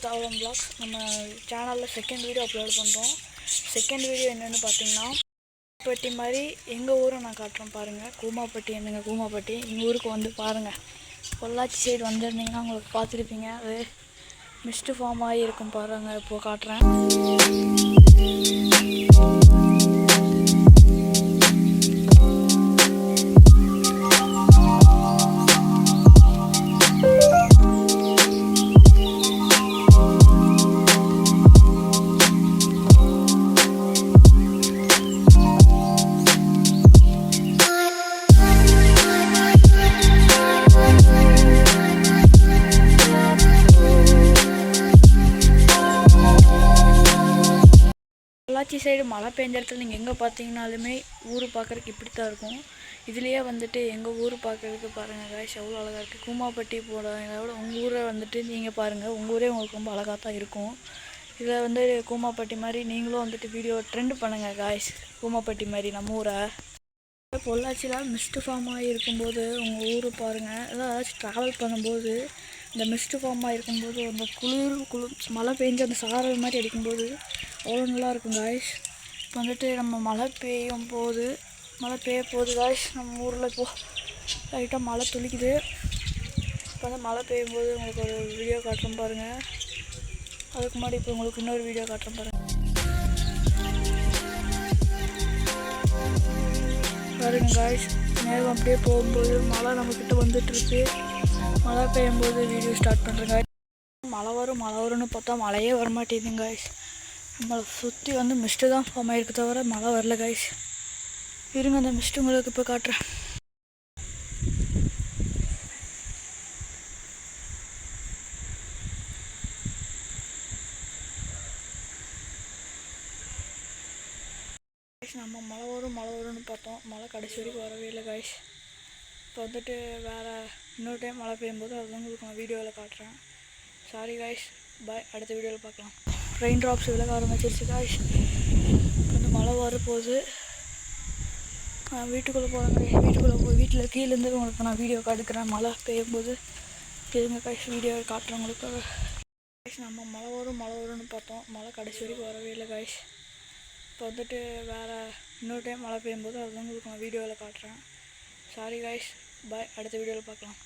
தாவரம் vlogs நம்ம சேனலில் செகண்ட் வீடியோ அப்லோட் பண்ணுறோம். செகண்ட் வீடியோ என்னென்னு பார்த்தீங்கன்னா கூமாப்பட்டி மாதிரி எங்கள் ஊரை நான் காட்டுறேன் பாருங்கள். கூமாப்பட்டி என்னங்க கூமாப்பட்டி எங்கள் ஊருக்கு வந்து பாருங்கள். பொள்ளாச்சி சைடு வந்திருந்தீங்கன்னா உங்களுக்கு பார்த்துருப்பீங்க. அது மிஸ்டு ஃபார்ம் ஆகி இருக்கும் பாருங்கள். இப்போது காட்டுறேன். பொள்ளாச்சி சைடு மழை பெஞ்ச இடத்துல நீங்கள் எங்கே பார்த்தீங்கனாலுமே ஊர் பார்க்குறதுக்கு இப்படி தான் இருக்கும். இதுலேயே வந்துட்டு எங்கள் ஊர் பார்க்குறதுக்கு பாருங்கள் காய்ஸ் எவ்வளோ அழகாக இருக்குது. கூமாப்பட்டி போடுறதோட உங்கள் ஊரை வந்துட்டு நீங்கள் பாருங்கள். உங்கள் ஊரே உங்களுக்கு ரொம்ப அழகாக தான் இருக்கும். இதில் வந்து கூமாப்பட்டி மாதிரி நீங்களும் வந்துட்டு வீடியோ ட்ரெண்ட் பண்ணுங்கள் காய்ஸ். கூமாப்பட்டி மாதிரி நம்ம ஊரை பொள்ளாச்சியில் மிஸ்டு ஃபார்மாக இருக்கும்போது உங்கள் ஊர் பாருங்கள். ஏதாச்சும் ட்ராவல் பண்ணும்போது இந்த மிஸ்டு ஃபார்மாக இருக்கும்போது அந்த குளிர் மழை பெஞ்சு அந்த சாரல் மாதிரி அடிக்கும்போது அவ்வளோ நல்லாயிருக்கும் காய்ஸ். இப்போ வந்துட்டு நம்ம மழை பெய்ய போகுது காய்ஸ். நம்ம ஊரில் இப்போது லைட்டாக மழை துளிக்குது. இப்போ வந்து மழை பெய்யும்போது உங்களுக்கு ஒரு வீடியோ காட்டுறேன் பாருங்கள். அதுக்கு முன்னாடி இப்போ உங்களுக்கு இன்னொரு வீடியோ காட்டுறேன் பாருங்கள். காய்ஸ் நேரம் அப்படியே போகும்போது மழை நம்மக்கிட்ட வந்துட்டுருக்கு. மழை பெய்யும்போது வீடியோ ஸ்டார்ட் பண்ணுறேங்க. மழை வரும்னு பார்த்தா மழையே வரமாட்டேங்குதுங்க காய்ஸ். நம்மளை சுற்றி வந்து மிஸ்ட்டு தான் ஃபார்ம் ஆகிருக்கு தவிர மழை வரல காய்ஸ். இருங்க அந்த மிஸ்ட்டு உங்களுக்கு இப்போ காட்டுறேன். நம்ம மழை வரும்னு பார்த்தோம். மழை கடைசி வரைக்கும் வரவே இல்லை காய்ஸ். இப்போ வந்துட்டு வேறு இன்னொரு டைம் மழை பெய்யும்போது அது வந்து உங்களுக்கு நான் வீடியோவில் காட்டுறேன். சாரி காய்ஸ், பாய். அடுத்த வீடியோவில் பார்க்கலாம். ரெயின் ட்ராப்ஸ் விலக ஆரம்பிச்சிருச்சு காய்ஸ். கொஞ்சம் மழை வரப்போகுது. வீட்டுக்குள்ளே போய் வீட்டில் கீழேருந்து உங்களுக்கு நான் வீடியோ எடுக்கிறேன். மழை பெய்யும்போது இருங்க காய்ஸ், வீடியோ காட்டுறேன் உங்களுக்கு. காய்ஸ் நம்ம மழை வரும்னு பார்த்தோம். மழை கடைசி வரைக்கும் வரவே இல்லை காய்ஸ். இப்போ வந்துட்டு வேறு இன்னொரு டைம் மழை பெய்யும்போது அது வந்து உங்களுக்கு நான் வீடியோவில் காட்டுறேன். சாரி காய்ஸ், பாய். அடுத்த வீடியோவில் பார்க்கலாம்.